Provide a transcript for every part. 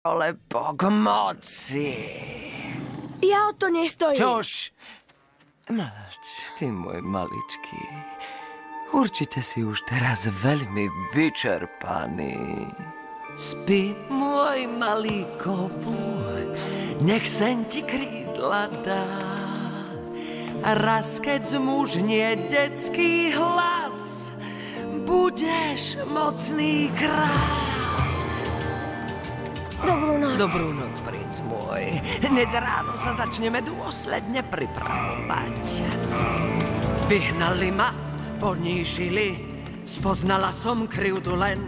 ale Bog moci. Ja o to nestojím. Čož? Mlč, ty môj maličký. Určite si už teraz veľmi vyčerpaný. Spí, môj malý kovúr, nech sen ti krídla dá. A raz, keď zmužnie detský hlas, budeš mocný král. Dobrú noc. Dobrú noc, princ môj. Hneď ráno sa začneme dôsledne pripravovať. Vyhnali ma, ponížili, spoznala som krivdu len,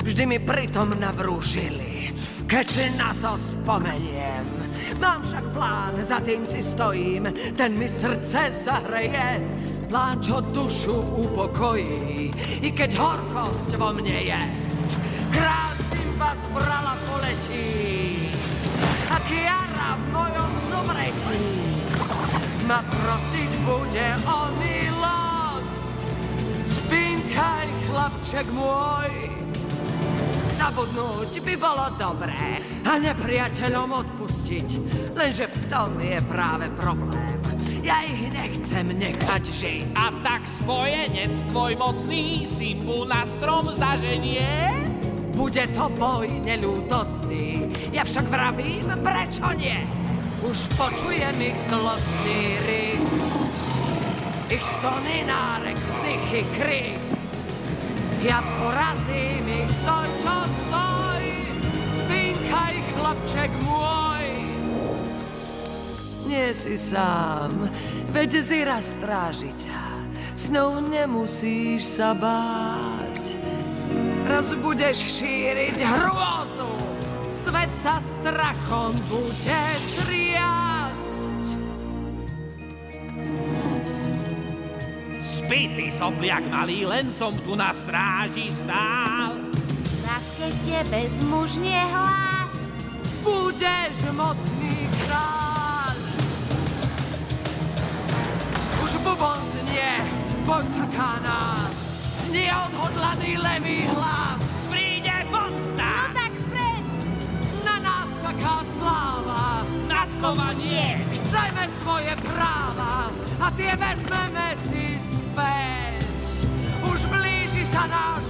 vždy mi pritom navrúžili. Keď si na to spomeniem, mám však plán, za tým si stojím, ten mi srdce zahreje, plán, čo dušu upokojí, i keď horkosť vo mne je. Král Simba zbrala poletí, a Kiara v mojom zomretí ma prosiť bude o milosť. Spinkaj, chlapček môj, zabudnúť by bolo dobré a nepriateľom odpustiť, lenže v tom je práve problém. Ja ich nechcem nechať žiť. A tak spojenec tvoj mocný Simbu na strom zaženie? Bude to boj neľútostný, ja však vravím, prečo nie? Už počujem ich zlostný rik, ich stony, nárek, vzdychy, krik. Ja porazím ich, stoj, čo stoj, spinkaj, chlapček môj. Nie si sám, veď Zira stráži ťa, snou nemusíš sa báť. Raz budeš šíriť hrôzu, svet sa strachom bude triasť. Spýtý sopliak malý, len som tu na stráži stál. Raz keď tebe zmužnie hlas, budeš mocný kráľ. Už bubon znie, poď čaká nás, znie odhodlaný levý hlas. Príde pomsta! no tak vpred. Na nás čaká sláva, Nadkovanie! chceme svoje práva a tie vezmeme si späť. Už blíži sa náš